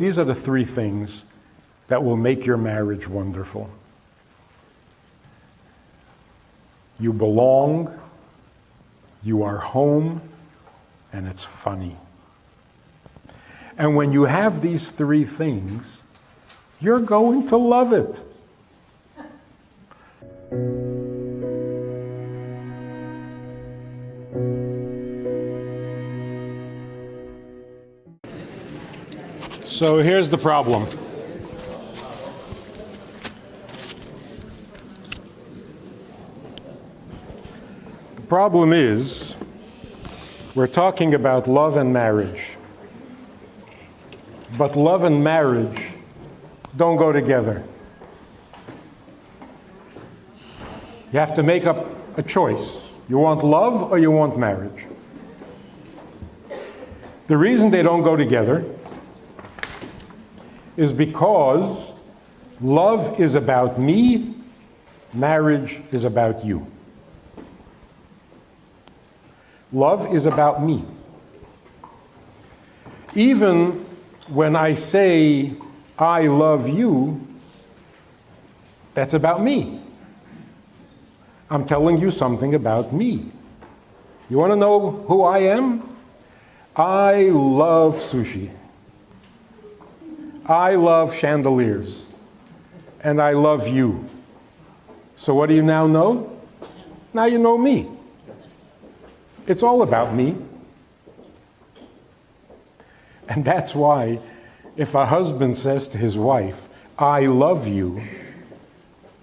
these are the three things that will make your marriage wonderful. You belong, you are home, and it's funny. And when you have these three things, you're going to love it. So here's the problem. The problem is, we're talking about love and marriage. But love and marriage don't go together. You have to make up a choice. You want love or you want marriage. The reason they don't go together is because love is about me, marriage is about you. Love is about me. Even when I say, I love you, that's about me. I'm telling you something about me. You want to know who I am? I love sushi. I love chandeliers. And I love you. So what do you now know? Now you know me. It's all about me. And that's why if a husband says to his wife, I love you,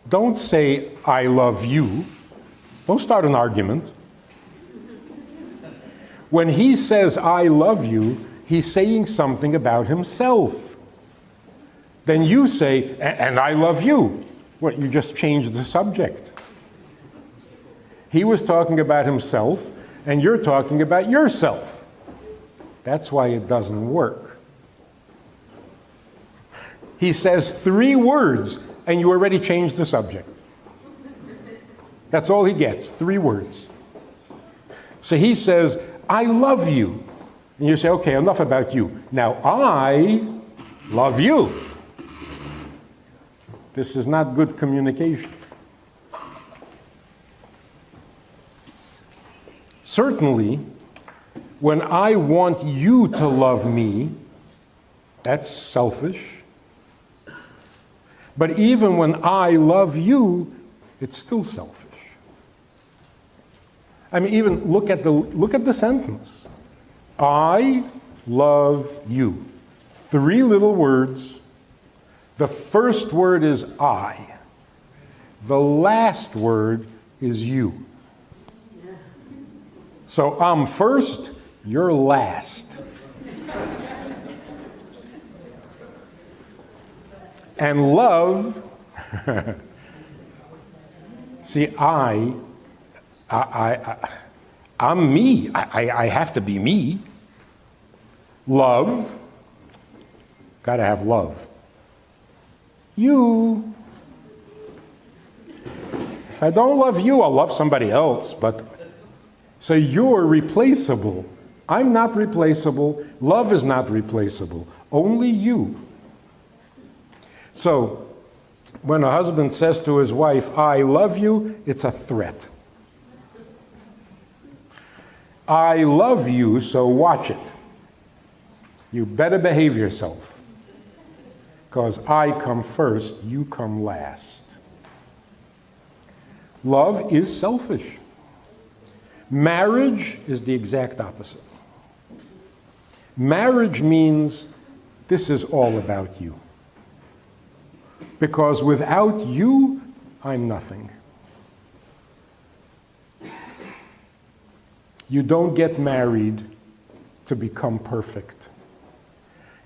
don't say, I love you. Don't start an argument. When he says, I love you, he's saying something about himself. Then you say, and I love you. What, you just changed the subject. He was talking about himself, and you're talking about yourself. That's why it doesn't work. He says 3 words, and you already changed the subject. That's all he gets, 3 words. So he says, I love you. And you say, okay, enough about you. Now I love you. This is not good communication. Certainly, when I want you to love me, that's selfish. But even when I love you, it's still selfish. I mean, even look at the sentence. I love you. 3 little words. The first word is I. The last word is you. So I'm first, you're last. And love, see, I'm me. I have to be me. Love, gotta have love. You. If I don't love you, I'll love somebody else. But so you're replaceable. I'm not replaceable. Love is not replaceable. Only you. So when a husband says to his wife, I love you, it's a threat. I love you, so watch it. You better behave yourself. Because I come first, you come last. Love is selfish. Marriage is the exact opposite. Marriage means this is all about you. Because without you, I'm nothing. You don't get married to become perfect.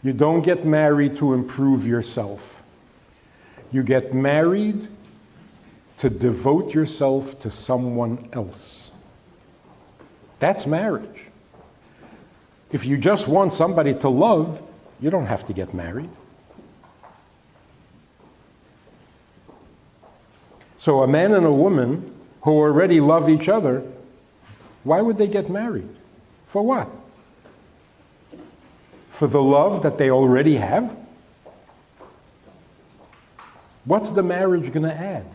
You don't get married to improve yourself. You get married to devote yourself to someone else. That's marriage. If you just want somebody to love, you don't have to get married. So a man and a woman who already love each other, why would they get married? For what? For the love that they already have? What's the marriage going to add?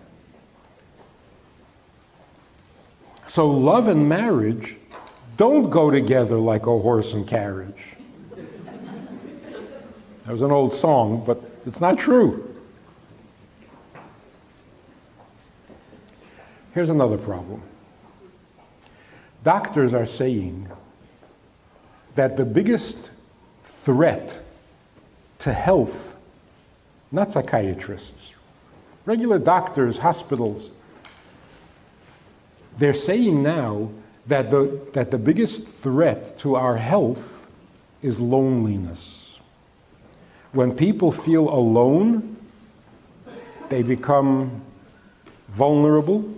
So love and marriage don't go together like a horse and carriage. That was an old song, but it's not true. Here's another problem. Doctors are saying that the biggest threat to health, not psychiatrists, regular doctors, hospitals, they're saying now that the biggest threat to our health is loneliness. When people feel alone, they become vulnerable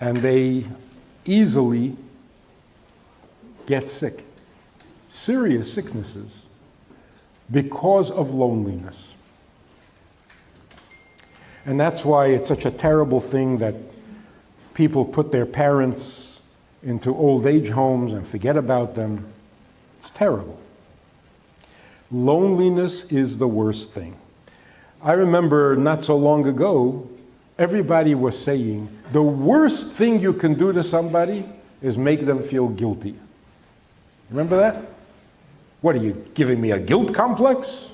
and they easily get sick. Serious sicknesses because of loneliness. And that's why it's such a terrible thing that people put their parents into old age homes and forget about them. It's terrible. Loneliness is the worst thing. I remember not so long ago, everybody was saying the worst thing you can do to somebody is make them feel guilty. Remember that? What, are you giving me a guilt complex?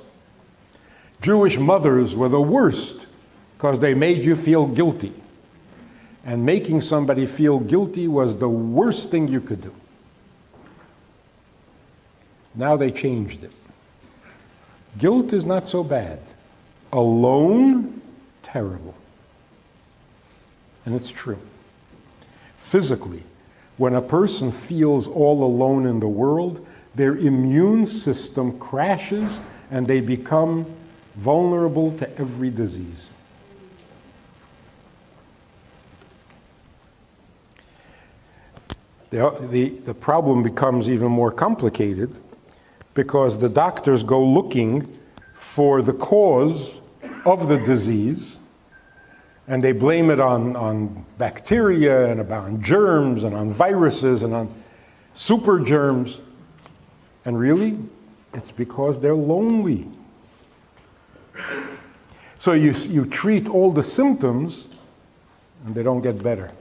Jewish mothers were the worst because they made you feel guilty. And making somebody feel guilty was the worst thing you could do. Now they changed it. Guilt is not so bad. Alone, terrible. And it's true. Physically, when a person feels all alone in the world, their immune system crashes and they become vulnerable to every disease. The problem becomes even more complicated because the doctors go looking for the cause of the disease and they blame it on bacteria and on germs and on viruses and on super germs. And really, it's because they're lonely. So you treat all the symptoms and they don't get better.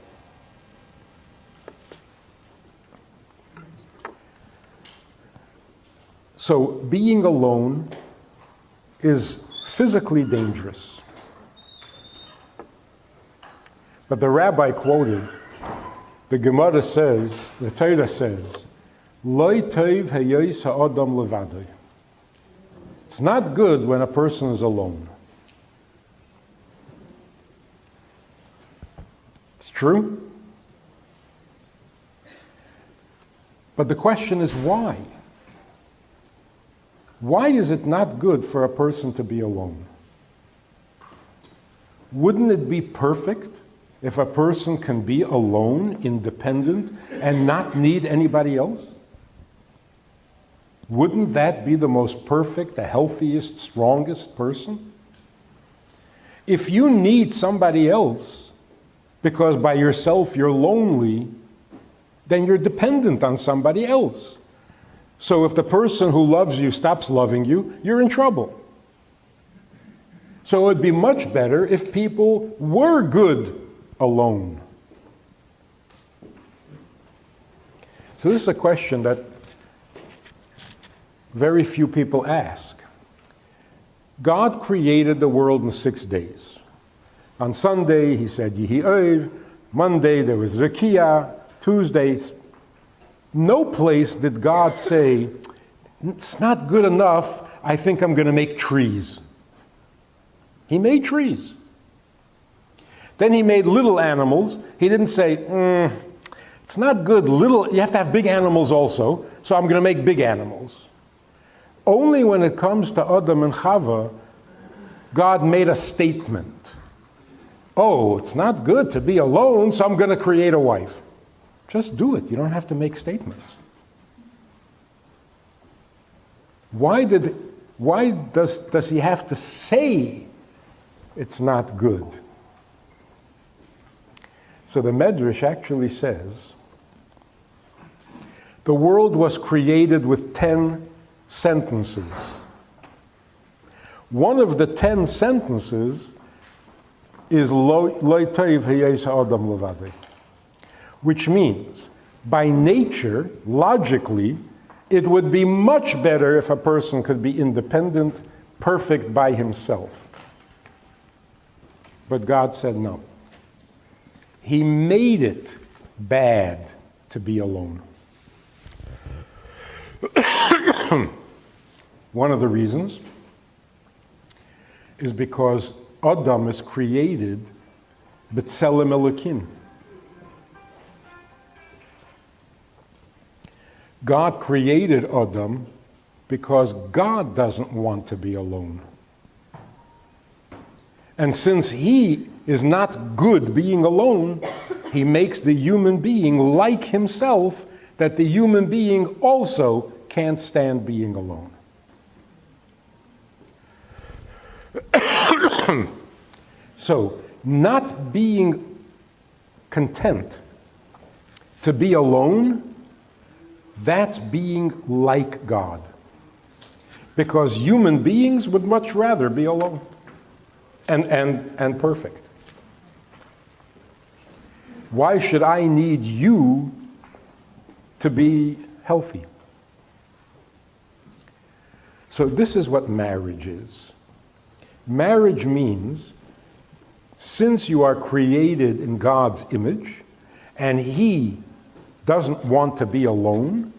So being alone is physically dangerous. But the Rabbi quoted, the Gemara says, the Torah says, Loi tov hayos ha'adam levadoi. It's not good when a person is alone. It's true. But the question is why? Why is it not good for a person to be alone? Wouldn't it be perfect if a person can be alone, independent, and not need anybody else? Wouldn't that be the most perfect, the healthiest, strongest person? If you need somebody else because by yourself you're lonely, then you're dependent on somebody else. So if the person who loves you stops loving you, you're in trouble. So it would be much better if people were good alone. So this is a question that very few people ask. God created the world in 6 days. On Sunday, he said, Yihi Oir. Monday, there was Rekia. Tuesday, no place did God say, it's not good enough, I think I'm going to make trees. He made trees. Then he made little animals. He didn't say, it's not good, little, you have to have big animals also, so I'm going to make big animals. Only when it comes to Adam and Chava, God made a statement. Oh, it's not good to be alone, so I'm going to create a wife. Just do it. You don't have to make statements. Why does he have to say it's not good? So the Medrash actually says the world was created with 10 sentences. One of the 10 sentences is lo toiv hayes ha'adam levadei, which means, by nature, logically, it would be much better if a person could be independent, perfect by himself. But God said no. He made it bad to be alone. One of the reasons is because Adam is created b'tselem Elokim. God created Adam because God doesn't want to be alone. And since he is not good being alone, he makes the human being like himself, that the human being also can't stand being alone. So, not being content to be alone, that's being like God. Because human beings would much rather be alone and perfect. Why should I need you to be healthy? So this is what marriage is. Marriage means, since you are created in God's image, and He doesn't want to be alone,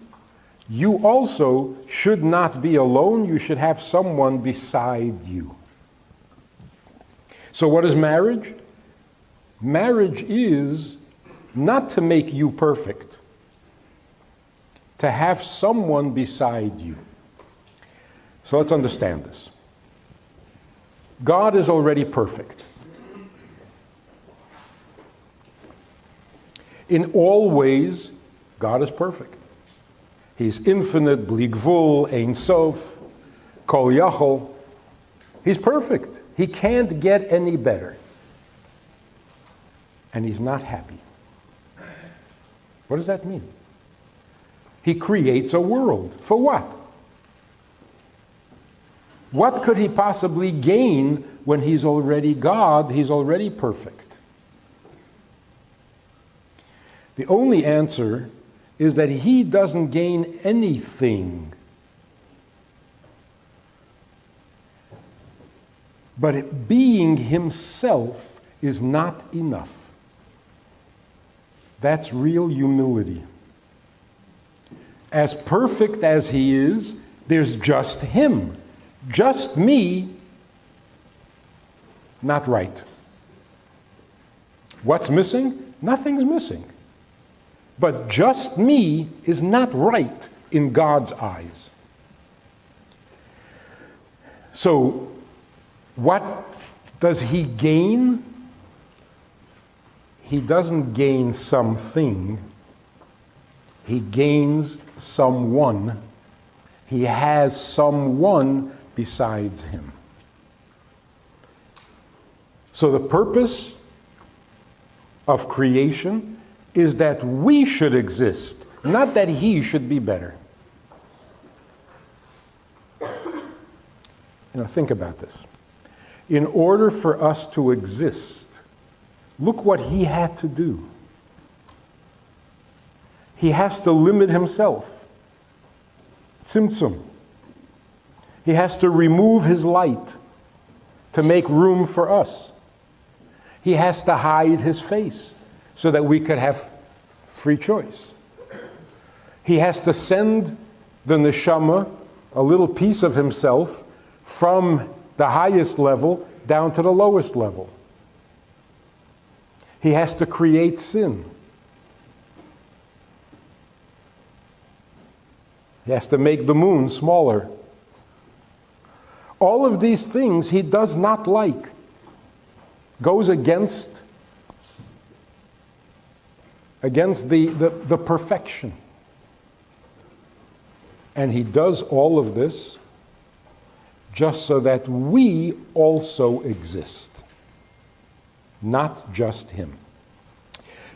you also should not be alone. You should have someone beside you. So what is marriage? Marriage is not to make you perfect, to have someone beside you. So let's understand this. God is already perfect. In all ways, God is perfect. He's infinite, bli gvul, ein sof, kol yachol. He's perfect. He can't get any better. And he's not happy. What does that mean? He creates a world. For what? What could he possibly gain when he's already God, he's already perfect? The only answer is that he doesn't gain anything. But being himself is not enough. That's real humility. As perfect as he is, there's just him. Just me, not right. What's missing? Nothing's missing. But just me is not right in God's eyes. So, what does he gain? He doesn't gain something. He gains someone. He has someone besides him. So the purpose of creation is that we should exist, not that he should be better. Think about this. In order for us to exist, look what he had to do. He has to limit himself. Tzimtzum. He has to remove his light to make room for us. He has to hide his face so that we could have free choice. He has to send the neshama, a little piece of himself, from the highest level down to the lowest level. He has to create sin. He has to make the moon smaller. All of these things he does not like. Goes against the perfection. And he does all of this just so that we also exist, not just him.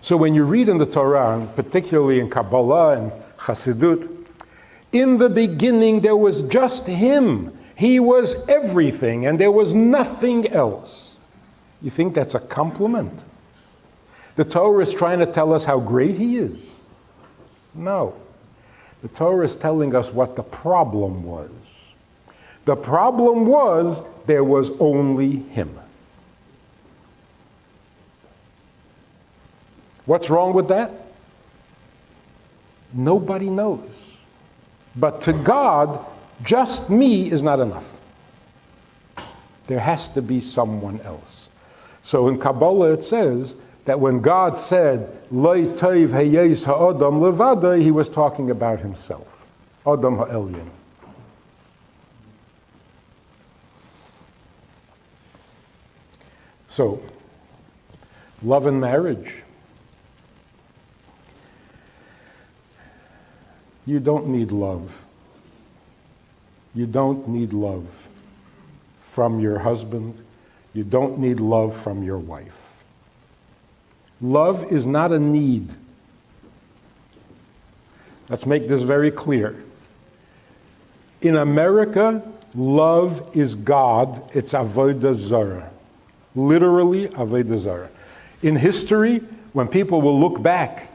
So when you read in the Torah, and particularly in Kabbalah and Chassidut, in the beginning there was just him. He was everything and there was nothing else. You think that's a compliment? The Torah is trying to tell us how great he is. No. The Torah is telling us what the problem was. The problem was there was only him. What's wrong with that? Nobody knows. But to God, just me is not enough. There has to be someone else. So in Kabbalah it says that when God said, Loi toiv heyes ha'adam levada, he was talking about himself. Adam ha'elyon. So, love and marriage. You don't need love. You don't need love from your husband. You don't need love from your wife. Love is not a need. Let's make this very clear. In America, love is God. It's avodah zarah. Literally avodah zarah. In history, when people will look back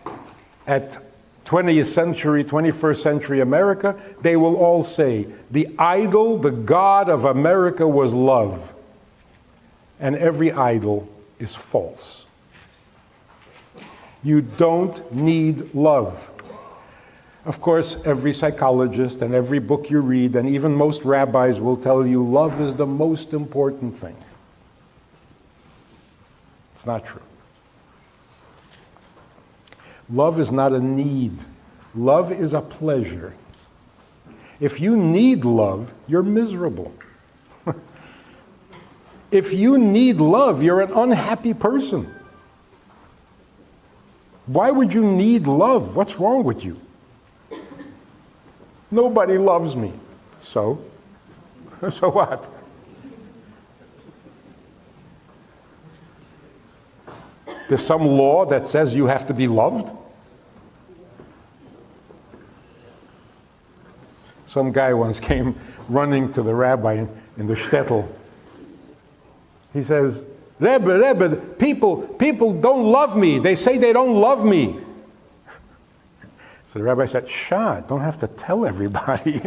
at 20th century, 21st century America, they will all say, the idol, the God of America was love. And every idol is false. You don't need love. Of course, every psychologist and every book you read, and even most rabbis will tell you love is the most important thing. It's not true. Love is not a need. Love is a pleasure. If you need love, you're miserable. If you need love, you're an unhappy person. Why would you need love? What's wrong with you? Nobody loves me. So? So what? There's some law that says you have to be loved? Some guy once came running to the rabbi in the shtetl. He says, Rebbe, people don't love me. They say they don't love me. So the rabbi said, Shah, don't have to tell everybody.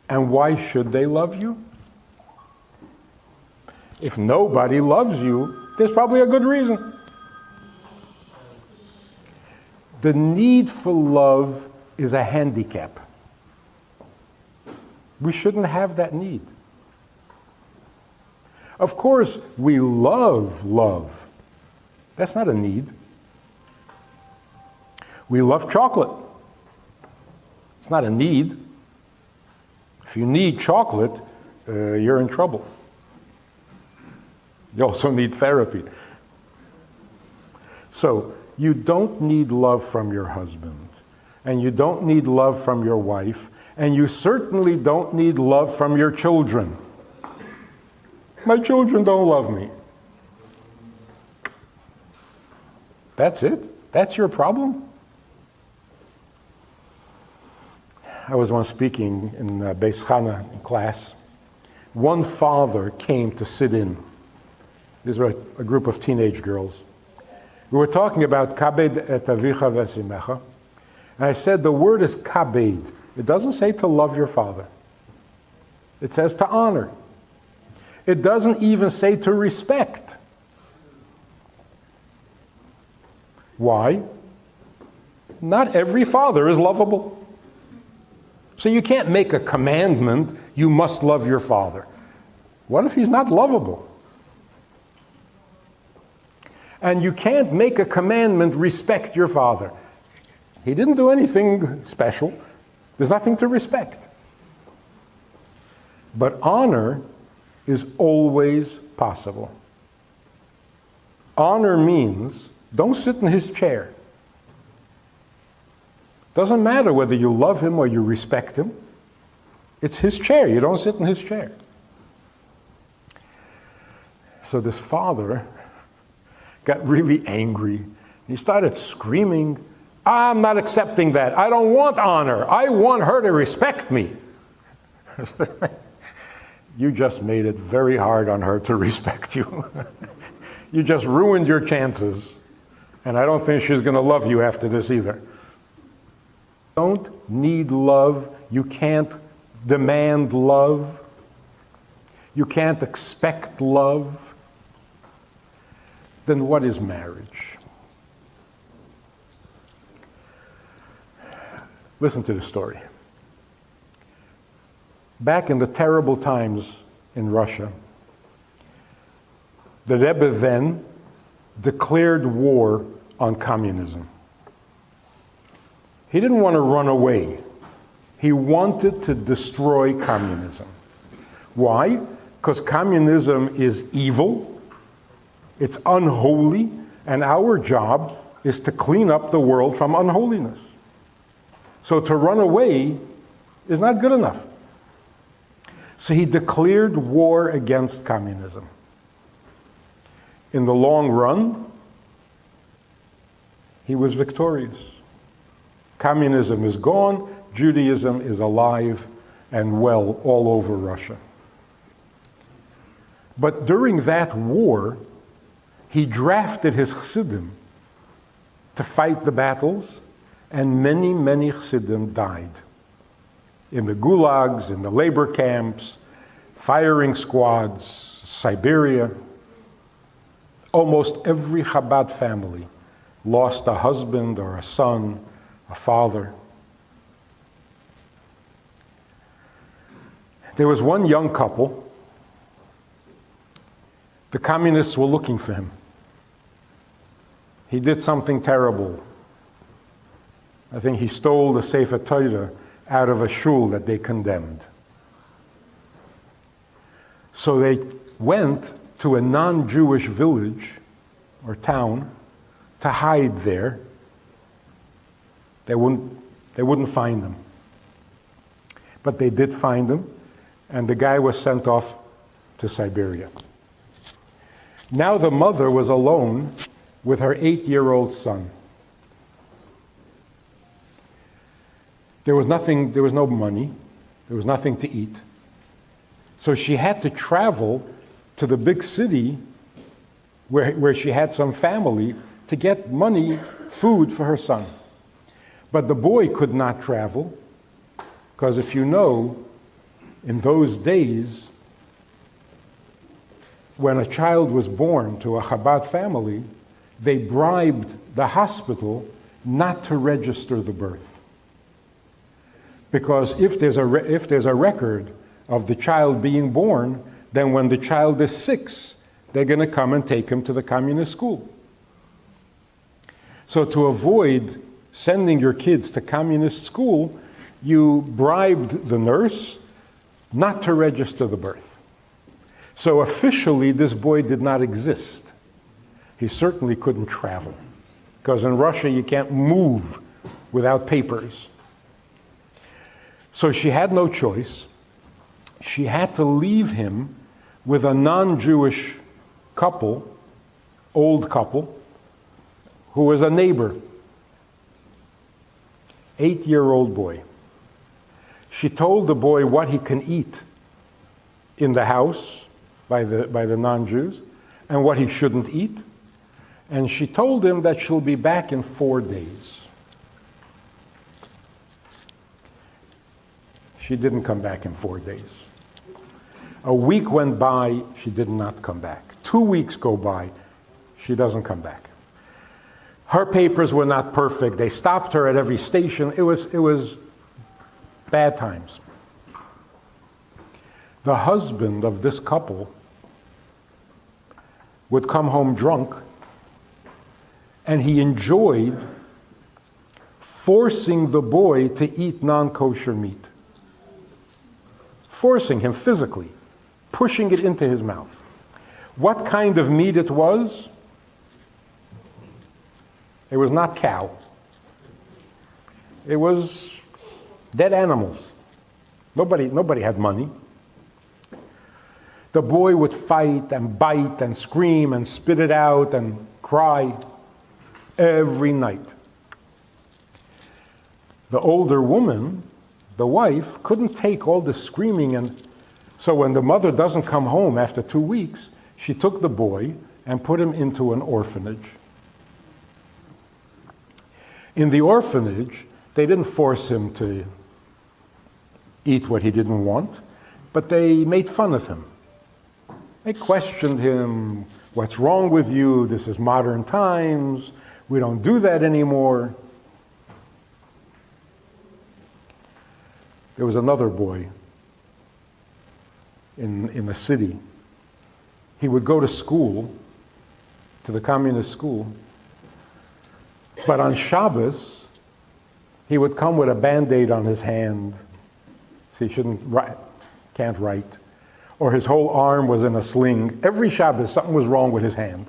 And why should they love you? If nobody loves you, there's probably a good reason. The need for love is a handicap. We shouldn't have that need. Of course, we love love. That's not a need. We love chocolate. It's not a need. If you need chocolate, you're in trouble. You also need therapy. So, you don't need love from your husband, and you don't need love from your wife, and you certainly don't need love from your children. My children don't love me. That's it? That's your problem? I was once speaking in Beis Chana in class. One father came to sit in. These were a group of teenage girls. We were talking about kabed et avicha v'esimecha. And I said the word is kabed. It doesn't say to love your father. It says to honor. It doesn't even say to respect. Why? Not every father is lovable. So you can't make a commandment, you must love your father. What if he's not lovable? And you can't make a commandment, respect your father. He didn't do anything special. There's nothing to respect. But honor is always possible. Honor means don't sit in his chair. Doesn't matter whether you love him or you respect him. It's his chair. You don't sit in his chair. So this father got really angry. He started screaming, I'm not accepting that. I don't want honor. I want her to respect me. you just made it very hard on her to respect you. You just ruined your chances, and I don't think she's going to love you after this either. Don't need love. You can't demand love. You can't expect love. Then what is marriage? Listen to the story. Back in the terrible times in Russia, the Rebbe then declared war on communism. He didn't want to run away. He wanted to destroy communism. Why? Because communism is evil, it's unholy, and our job is to clean up the world from unholiness. So to run away is not good enough. So he declared war against communism. In the long run, he was victorious. Communism is gone, Judaism is alive and well all over Russia. But during that war, he drafted his Chassidim to fight the battles, and many, many Chassidim died. In the gulags, in the labor camps, firing squads, Siberia. Almost every Chabad family lost a husband or a son, a father. There was one young couple. The communists were looking for him. He did something terrible. I think he stole the Sefer Torah out of a shul that they condemned. So they went to a non-Jewish village or town to hide there. They wouldn't find him. But they did find him, and the guy was sent off to Siberia. Now the mother was alone with her 8-year-old son. There was no money, there was nothing to eat. So she had to travel to the big city where she had some family to get money, food for her son. But the boy could not travel, because if you know, in those days, when a child was born to a Chabad family, they bribed the hospital not to register the birth. Because if there's a record of the child being born, then when the child is 6, they're going to come and take him to the communist school. So to avoid sending your kids to communist school, you bribed the nurse not to register the birth. So officially, this boy did not exist. He certainly couldn't travel, because in Russia you can't move without papers. So she had no choice. She had to leave him with a non-Jewish couple, old couple, who was a neighbor. 8-year-old boy. She told the boy what he can eat in the house by the non-Jews and what he shouldn't eat. And she told him that she'll be back in 4 days. She didn't come back in 4 days. A week went by, she did not come back. 2 weeks go by, she doesn't come back. Her papers were not perfect. They stopped her at every station. It was bad times. The husband of this couple would come home drunk, and he enjoyed forcing the boy to eat non-kosher meat. Forcing him physically, pushing it into his mouth. What kind of meat it was? It was not cow. It was dead animals. Nobody had money. The boy would fight and bite and scream and spit it out and cry every night. The older woman, the wife, couldn't take all the screaming and So when the mother doesn't come home after 2 weeks, she took the boy and put him into an orphanage. In the orphanage, they didn't force him to eat what he didn't want, but they made fun of him. They questioned him, what's wrong with you? This is modern times. We don't do that anymore. There was another boy in the city. He would go to school, to the communist school, but on Shabbos, he would come with a Band-Aid on his hand. So he can't write. Or his whole arm was in a sling. Every Shabbos, something was wrong with his hand.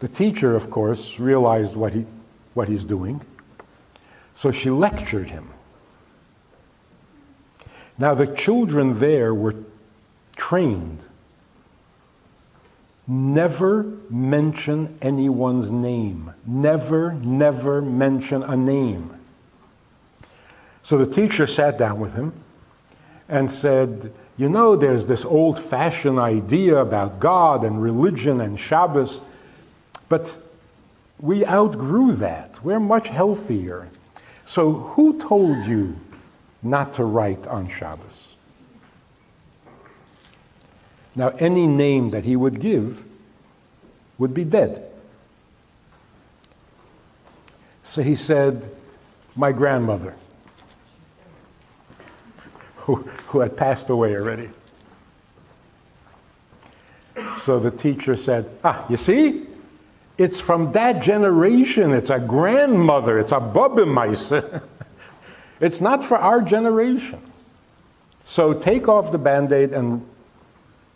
The teacher, of course, realized what he's doing, so she lectured him. Now, the children there were trained. Never mention anyone's name. Never, never mention a name. So the teacher sat down with him and said, you know, there's this old-fashioned idea about God and religion and Shabbos, but we outgrew that. We're much healthier. So who told you not to write on Shabbos? Now, any name that he would give would be dead. So he said, my grandmother, who had passed away already. So the teacher said, you see? It's from that generation. It's a grandmother. It's a Bubbemeise. It's not for our generation. So take off the Band-Aid and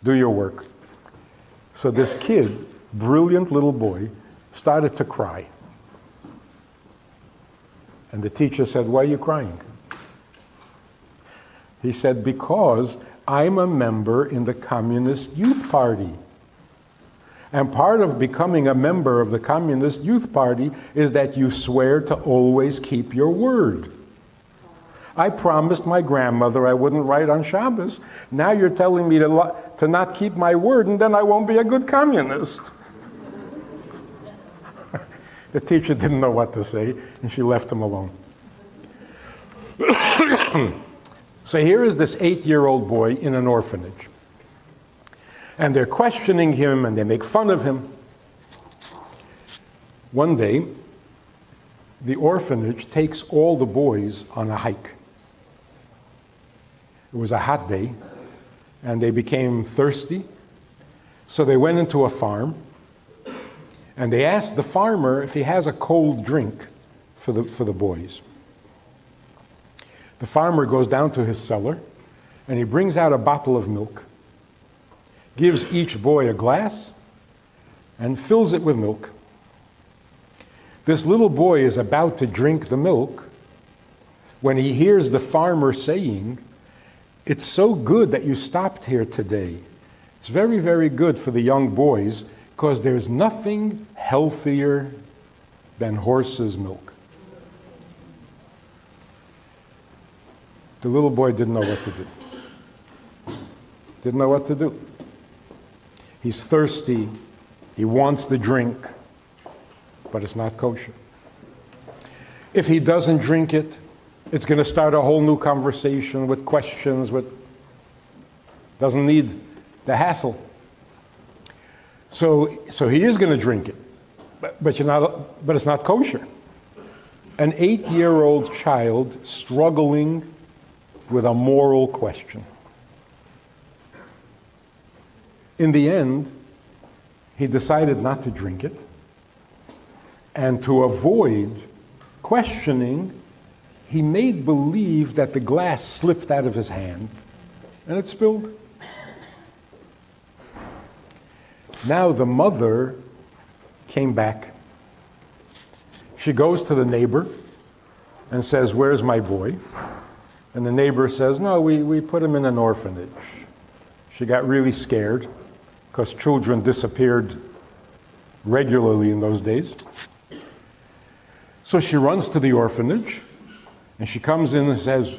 do your work. So this kid, brilliant little boy, started to cry. And the teacher said, why are you crying? He said, because I'm a member in the Communist Youth Party. And part of becoming a member of the Communist Youth Party is that you swear to always keep your word. I promised my grandmother I wouldn't write on Shabbos. Now you're telling me to not keep my word, and then I won't be a good communist. The teacher didn't know what to say, and she left him alone. So here is this 8-year-old boy in an orphanage. And they're questioning him, and they make fun of him. One day, the orphanage takes all the boys on a hike. It was a hot day, and they became thirsty. So they went into a farm, and they asked the farmer if he has a cold drink for the boys. The farmer goes down to his cellar, and he brings out a bottle of milk, gives each boy a glass, and fills it with milk. This little boy is about to drink the milk when he hears the farmer saying, it's so good that you stopped here today. It's very, very good for the young boys because there's nothing healthier than horse's milk. The little boy didn't know what to do. Didn't know what to do. He's thirsty. He wants the drink, but it's not kosher. If he doesn't drink it, it's going to start a whole new conversation with questions, doesn't need the hassle. So he is going to drink it, but it's not kosher. An 8-year-old child struggling with a moral question. In the end, he decided not to drink it, and to avoid questioning, he made believe that the glass slipped out of his hand, and it spilled. Now the mother came back. She goes to the neighbor and says, where's my boy? And the neighbor says, no, we put him in an orphanage. She got really scared because children disappeared regularly in those days. So she runs to the orphanage, and she comes in and says,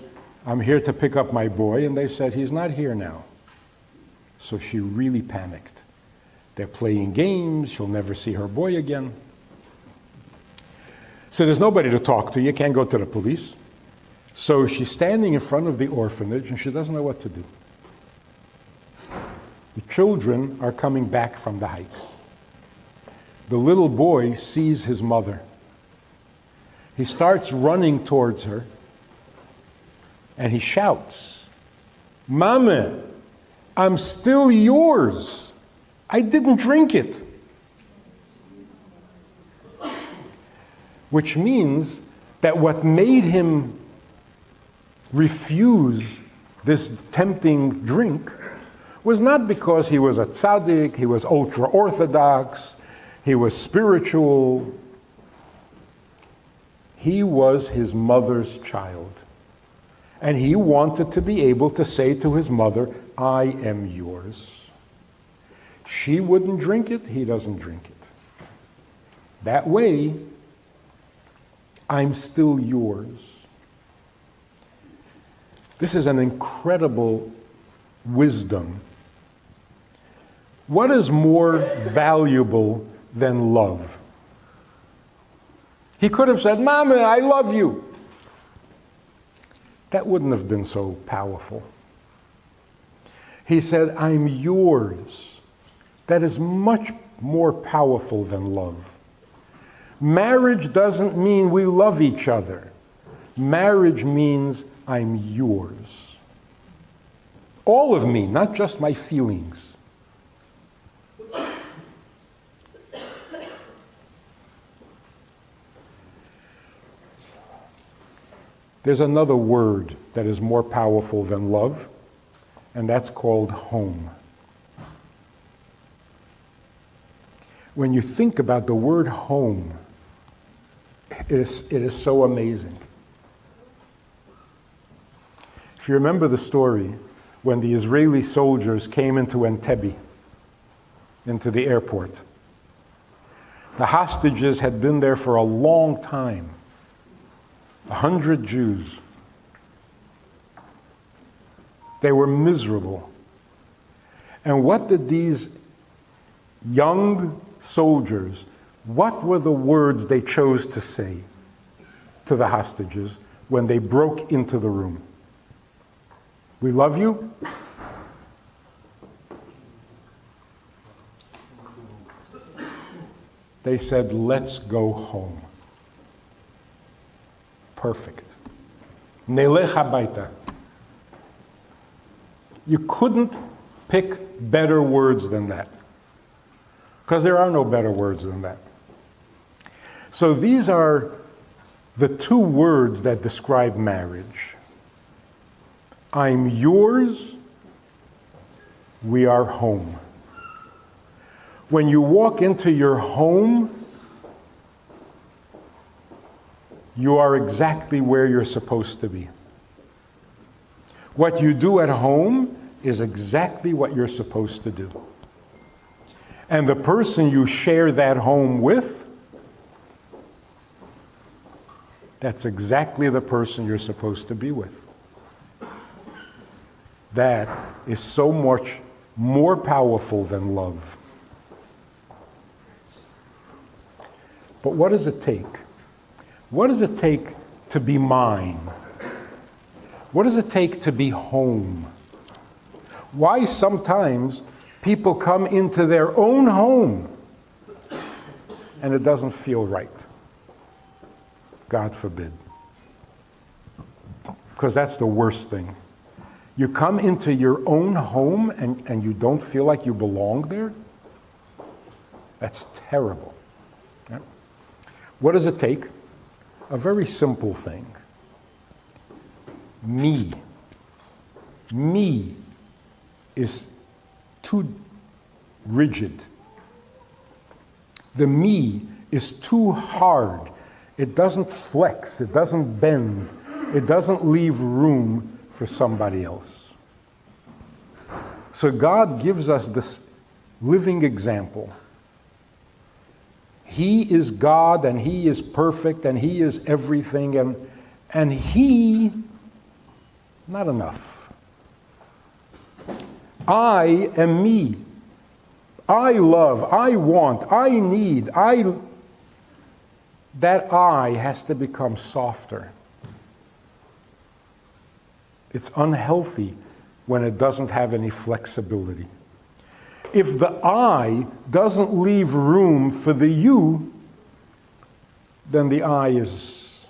I'm here to pick up my boy, and they said, he's not here now. So she really panicked. They're playing games, she'll never see her boy again. So there's nobody to talk to, you can't go to the police. So she's standing in front of the orphanage and she doesn't know what to do. The children are coming back from the hike. The little boy sees his mother. He starts running towards her and he shouts, "Mama, I'm still yours. I didn't drink it." Which means that what made him refuse this tempting drink was not because he was a tzaddik, he was ultra-orthodox, he was spiritual. He was his mother's child. And he wanted to be able to say to his mother, "I am yours." She wouldn't drink it, he doesn't drink it. That way, I'm still yours. This is an incredible wisdom. What is more valuable than love? He could have said, "Mama, I love you." That wouldn't have been so powerful. He said, "I'm yours." That is much more powerful than love. Marriage doesn't mean we love each other. Marriage means I'm yours. All of me, not just my feelings. There's another word that is more powerful than love, and that's called home. When you think about the word home, it is so amazing. If you remember the story, when the Israeli soldiers came into Entebbe, into the airport, the hostages had been there for a long time. 100 Jews. They were miserable. And what did these young soldiers, what were the words they chose to say to the hostages when they broke into the room? "We love you." They said, "Let's go home." Perfect. Nelech habayta. You couldn't pick better words than that, because there are no better words than that. So these are the two words that describe marriage. I'm yours, we are home. When you walk into your home, you are exactly where you're supposed to be. What you do at home is exactly what you're supposed to do. And the person you share that home with, that's exactly the person you're supposed to be with. That is so much more powerful than love. But what does it take? What does it take to be mine? What does it take to be home? Why sometimes people come into their own home and it doesn't feel right? God forbid. Because that's the worst thing. You come into your own home and you don't feel like you belong there? That's terrible. Yeah? What does it take? A very simple thing. Me. Me is too rigid. The me is too hard. It doesn't flex, it doesn't bend, it doesn't leave room for somebody else. So God gives us this living example. He is God and He is perfect and He is everything, and He Not enough. I am me. I love, I want, I need, that I has to become softer. It's unhealthy when it doesn't have any flexibility. If the I doesn't leave room for the you, then the I is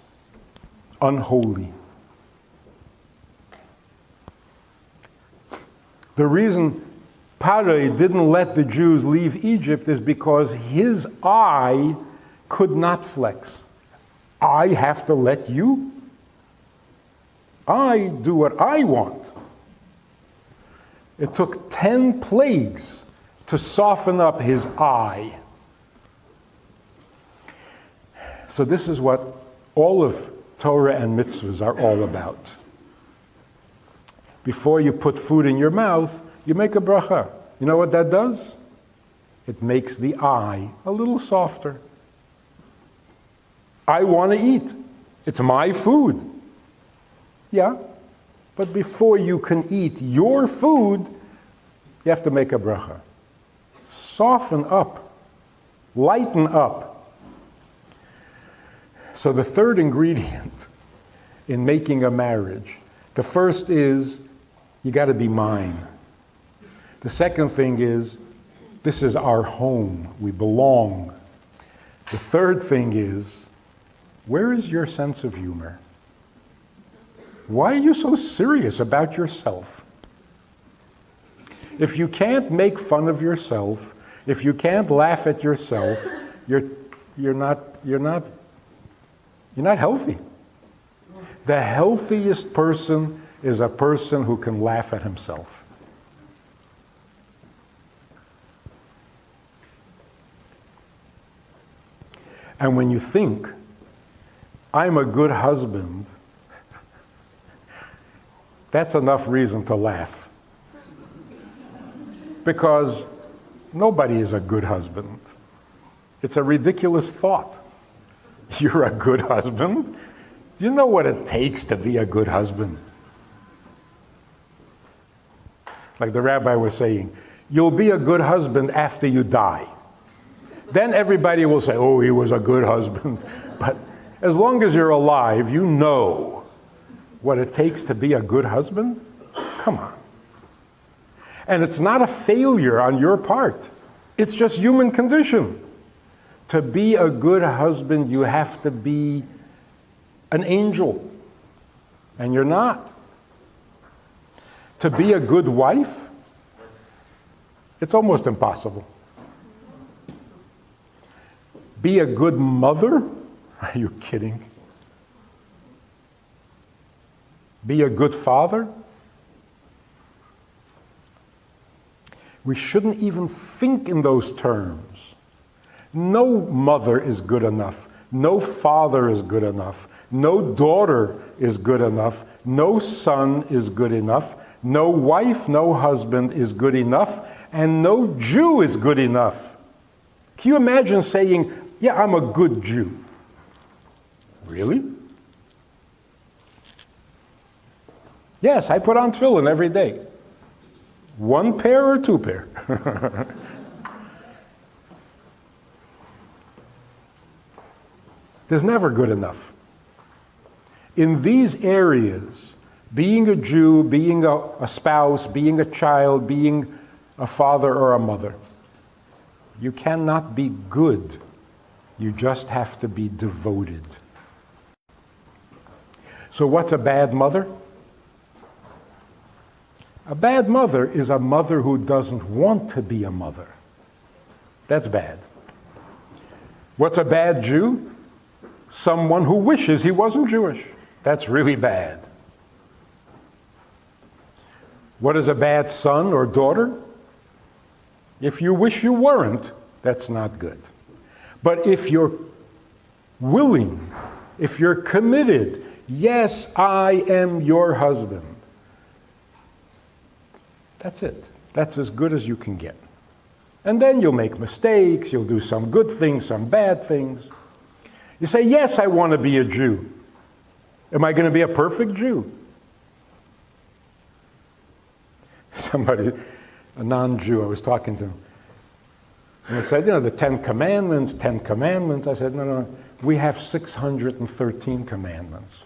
unholy. The reason Paro didn't let the Jews leave Egypt is because his I could not flex. I have to let you? I do what I want. It took 10 plagues to soften up his I. So this is what all of Torah and mitzvahs are all about. Before you put food in your mouth, you make a bracha. You know what that does? It makes the I a little softer. I want to eat. It's my food. Yeah, but before you can eat your food, you have to make a bracha. Soften up. Lighten up. So the third ingredient in making a marriage, the first is you got to be mine. The second thing is, this is our home. We belong. The third thing is, where is your sense of humor? Why are you so serious about yourself? If you can't make fun of yourself, if you can't laugh at yourself, you're not healthy. The healthiest person is a person who can laugh at himself. And when you think, I'm a good husband, that's enough reason to laugh. Because nobody is a good husband. It's a ridiculous thought. You're a good husband? Do you know what it takes to be a good husband? Like the rabbi was saying, you'll be a good husband after you die. Then everybody will say, oh, he was a good husband. But as long as you're alive, you know what it takes to be a good husband? Come on. And it's not a failure on your part. It's just human condition. To be a good husband, you have to be an angel. And you're not. To be a good wife, it's almost impossible. Be a good mother? Are you kidding? Be a good father? We shouldn't even think in those terms. No mother is good enough. No father is good enough. No daughter is good enough. No son is good enough. No wife, no husband is good enough. And no Jew is good enough. Can you imagine saying, yeah, I'm a good Jew? Really? Yes, I put on tefillin every day. 1 pair or 2 pair? There's never good enough. In these areas, being a Jew, being a spouse, being a child, being a father or a mother, you cannot be good. You just have to be devoted. So what's a bad mother? A bad mother is a mother who doesn't want to be a mother. That's bad. What's a bad Jew? Someone who wishes he wasn't Jewish. That's really bad. What is a bad son or daughter? If you wish you weren't, that's not good. But if you're willing, if you're committed, yes, I am your husband, that's it. That's as good as you can get. And then you'll make mistakes, you'll do some good things, some bad things. You say, yes, I want to be a Jew. Am I going to be a perfect Jew? Somebody, a non-Jew, I was talking to him, and I said, the Ten Commandments. I said, no, we have 613 commandments.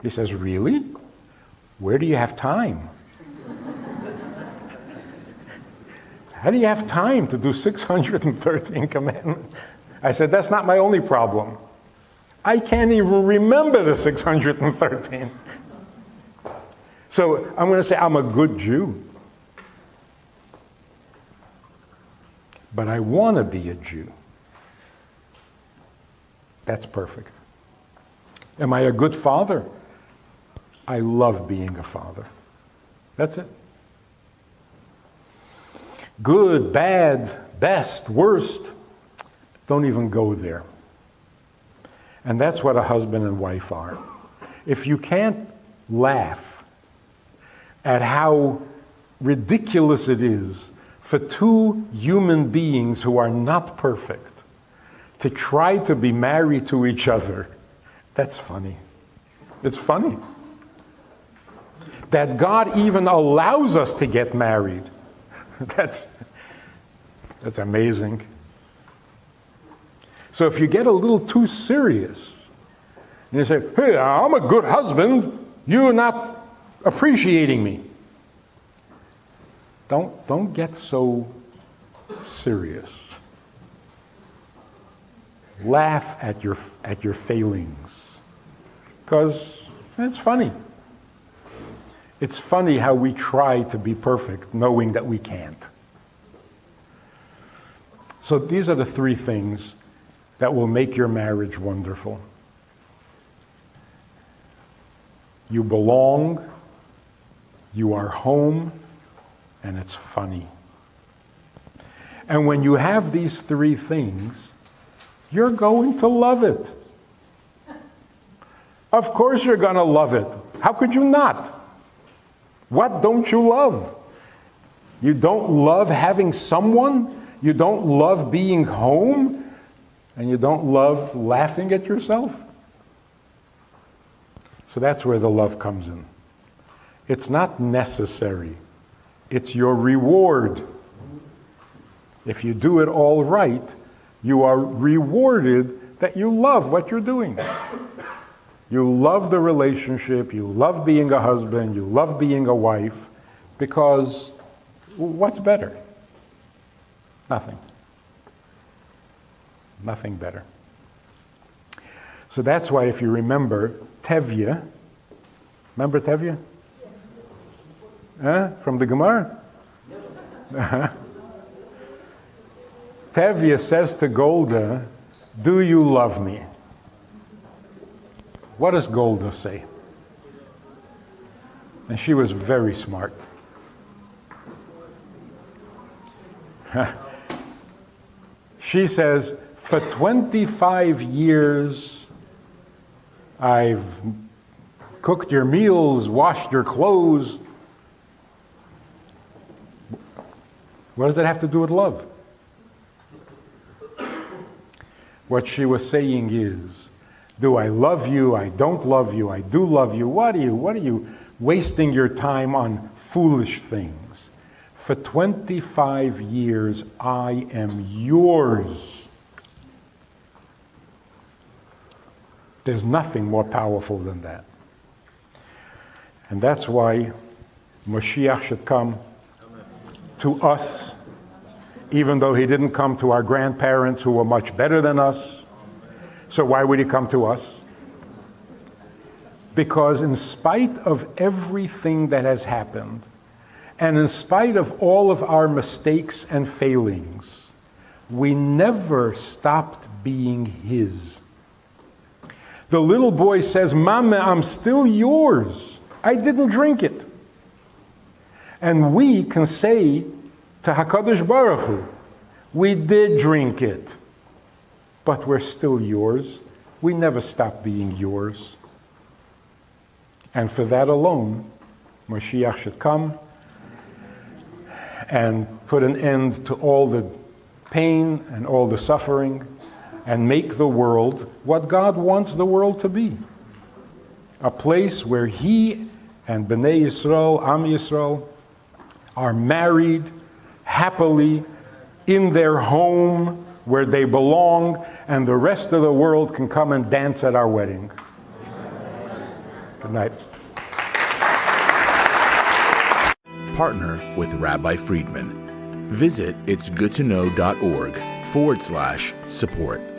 He says, really? Where do you have time? How do you have time to do 613 commandments? I said, that's not my only problem. I can't even remember the 613. So I'm going to say I'm a good Jew. But I want to be a Jew. That's perfect. Am I a good father? I love being a father. That's it. Good, bad, best, worst. Don't even go there. And that's what a husband and wife are. If you can't laugh at how ridiculous it is for two human beings who are not perfect to try to be married to each other, that's funny. It's funny. That God even allows us to get married. That's amazing. So if you get a little too serious, and you say, hey, I'm a good husband, you're not appreciating me. Don't get so serious. Laugh at your failings, because it's funny. It's funny how we try to be perfect, knowing that we can't. So these are the three things that will make your marriage wonderful. You belong, you are home, and it's funny. And when you have these three things, you're going to love it. Of course you're going to love it. How could you not? What don't you love? You don't love having someone? You don't love being home? And you don't love laughing at yourself? So that's where the love comes in. It's not necessary. It's your reward. If you do it all right, you are rewarded that you love what you're doing. You love the relationship, you love being a husband, you love being a wife, because what's better? Nothing. Nothing better. So that's why, if you remember, Tevye, remember Tevye? From the Gemara? Tevye says to Golda, do you love me? What does Golda say? And she was very smart. She says, for 25 years, I've cooked your meals, washed your clothes. What does that have to do with love? What she was saying is, do I love you? I don't love you. I do love you. What are you wasting your time on foolish things? For 25 years, I am yours. There's nothing more powerful than that. And that's why Mashiach should come to us, even though he didn't come to our grandparents who were much better than us. So why would he come to us? Because in spite of everything that has happened, and in spite of all of our mistakes and failings, we never stopped being his. The little boy says, Mama, I'm still yours. I didn't drink it. And we can say to HaKadosh Baruch Hu, we did drink it, but we're still yours. We never stopped being yours. And for that alone, Mashiach should come and put an end to all the pain and all the suffering and make the world what God wants the world to be. A place where he and Bnei Yisrael, Am Yisrael, are married happily in their home where they belong, and the rest of the world can come and dance at our wedding. Good night. Partner with Rabbi Friedman. Visit itsgoodtoknow.org/support.